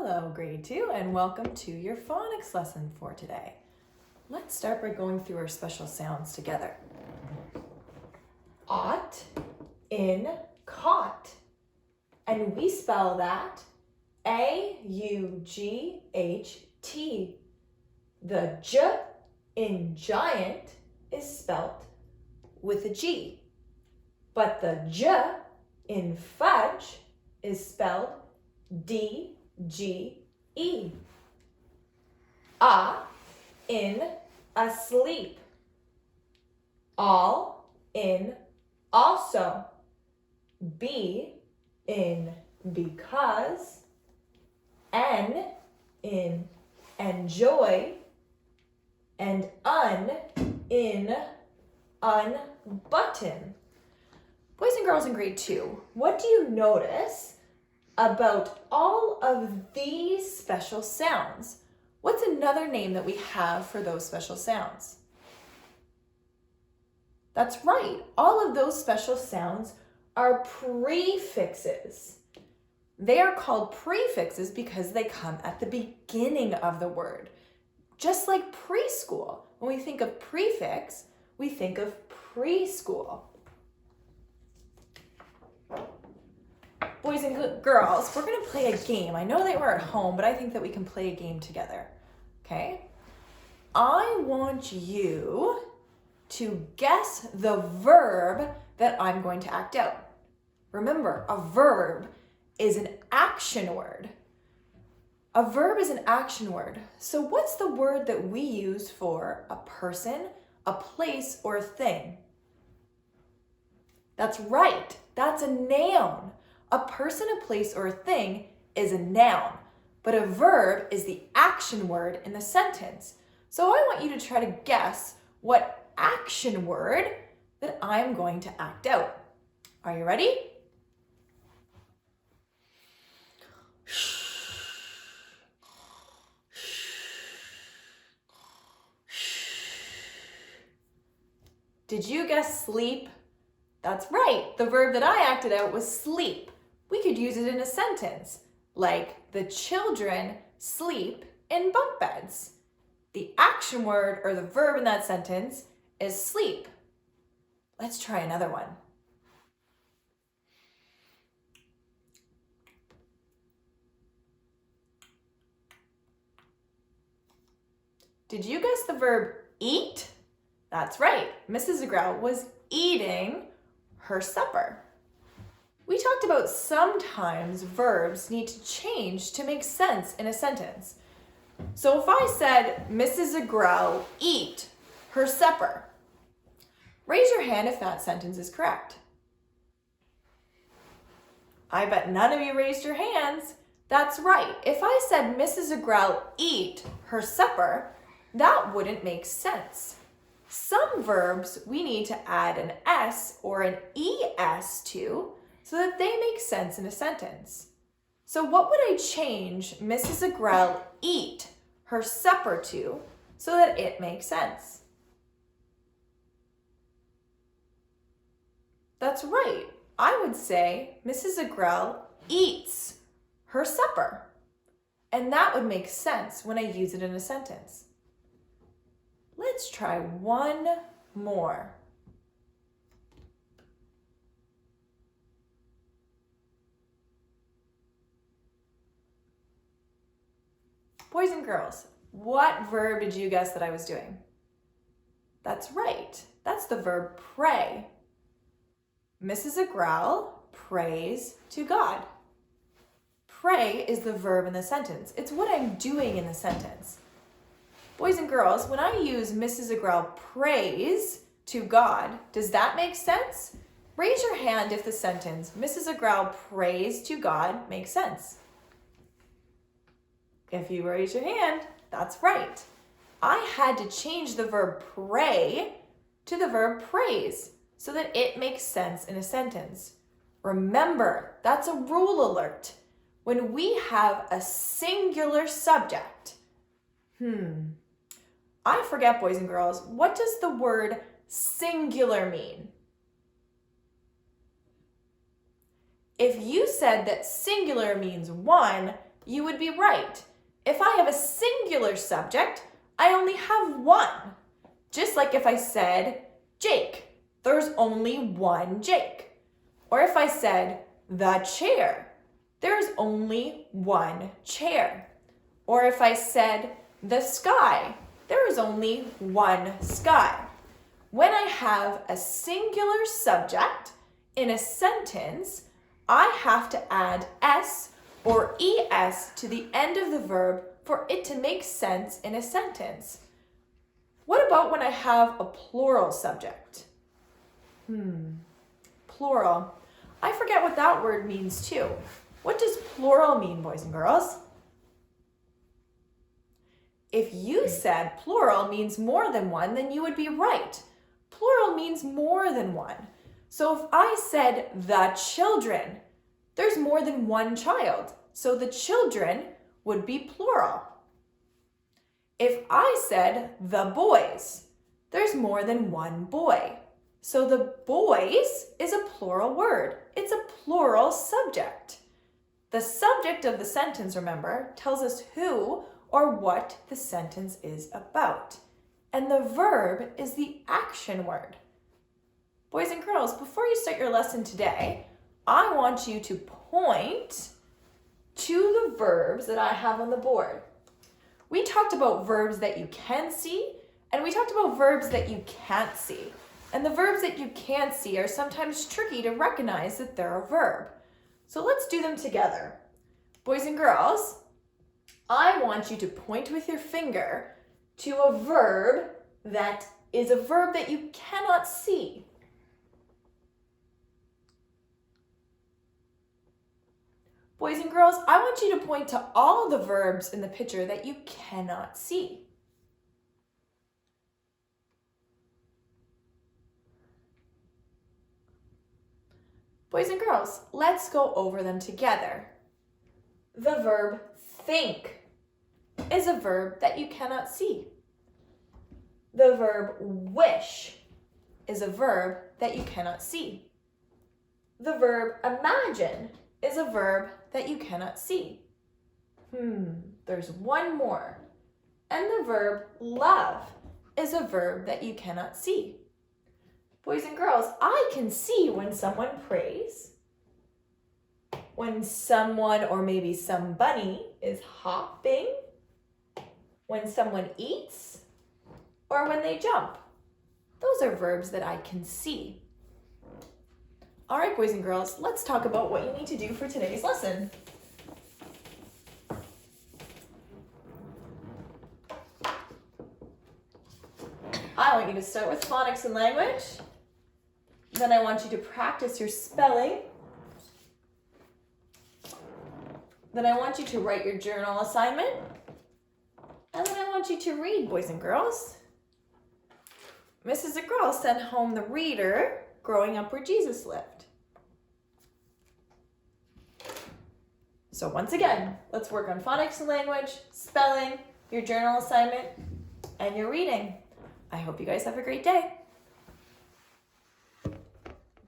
Hello, grade 2, and welcome to your phonics lesson for today. Let's start by going through our special sounds together. Ought, in, caught. And we spell that A-U-G-H-T. The J in giant is spelt with a G, but the J in fudge is spelled D-G-E. A in asleep. All in also. B in because. N in enjoy. And un in unbutton. Boys and girls in grade 2, what do you notice about all of these special sounds? What's another name that we have for those special sounds? That's right. All of those special sounds are prefixes. They are called prefixes because they come at the beginning of the word. Just like preschool. When we think of prefix, we think of preschool. Boys and girls, we're going to play a game. I know that we're at home, but I think that we can play a game together. Okay? I want you to guess the verb that I'm going to act out. Remember, a verb is an action word. A verb is an action word. So what's the word that we use for a person, a place, or a thing? That's right. That's a noun. A person, a place, or a thing is a noun, but a verb is the action word in the sentence. So I want you to try to guess what action word that I'm going to act out. Are you ready? Did you guess sleep? That's right. The verb that I acted out was sleep. We could use it in a sentence, like the children sleep in bunk beds. The action word or the verb in that sentence is sleep. Let's try another one. Did you guess the verb eat? That's right. Mrs. Agrell was eating her supper. We talked about sometimes verbs need to change to make sense in a sentence. So if I said, Mrs. Agrell eat her supper, raise your hand if that sentence is correct. I bet none of you raised your hands. That's right. If I said Mrs. Agrell eat her supper, that wouldn't make sense. Some verbs we need to add an S or an ES to so that they make sense in a sentence. So what would I change Mrs. Agrell eat her supper to so that it makes sense? That's right. I would say Mrs. Agrell eats her supper. And that would make sense when I use it in a sentence. Let's try one more. Boys and girls, what verb did you guess that I was doing? That's right. That's the verb pray. Mrs. Agrell prays to God. Pray is the verb in the sentence. It's what I'm doing in the sentence. Boys and girls, when I use Mrs. Agrell prays to God, does that make sense? Raise your hand if the sentence, Mrs. Agrell prays to God, makes sense. If you raise your hand, that's right. I had to change the verb pray to the verb praise so that it makes sense in a sentence. Remember, that's a rule alert. When we have a singular subject, I forget, boys and girls, what does the word singular mean? If you said that singular means one, you would be right. If I have a singular subject, I only have one. Just like if I said Jake, there's only one Jake. Or if I said the chair, there's only one chair. Or if I said the sky, there is only one sky. When I have a singular subject in a sentence, I have to add s or es to the end of the verb for it to make sense in a sentence. What about when I have a plural subject? Plural. I forget what that word means too. What does plural mean, boys and girls? If you said plural means more than one, then you would be right. Plural means more than one. So if I said the children, there's more than one child. So the children would be plural. If I said the boys, there's more than one boy. So the boys is a plural word. It's a plural subject. The subject of the sentence, remember, tells us who or what the sentence is about. And the verb is the action word. Boys and girls, before you start your lesson today, I want you to point to the verbs that I have on the board. We talked about verbs that you can see, and we talked about verbs that you can't see. And the verbs that you can't see are sometimes tricky to recognize that they're a verb. So let's do them together. Boys and girls, I want you to point with your finger to a verb that is a verb that you cannot see. Boys and girls, I want you to point to all the verbs in the picture that you cannot see. Boys and girls, let's go over them together. The verb think is a verb that you cannot see. The verb wish is a verb that you cannot see. The verb imagine is a verb that you cannot see. There's one more. And the verb love is a verb that you cannot see. Boys and girls, I can see when someone prays, when someone or maybe somebody is hopping, when someone eats, or when they jump. Those are verbs that I can see. All right, boys and girls, let's talk about what you need to do for today's lesson. I want you to start with phonics and language. Then I want you to practice your spelling. Then I want you to write your journal assignment. And then I want you to read, boys and girls. Mrs. Agrell sent home the reader, Growing Up Where Jesus Lived. So once again, let's work on phonics and language, spelling, your journal assignment, and your reading. I hope you guys have a great day.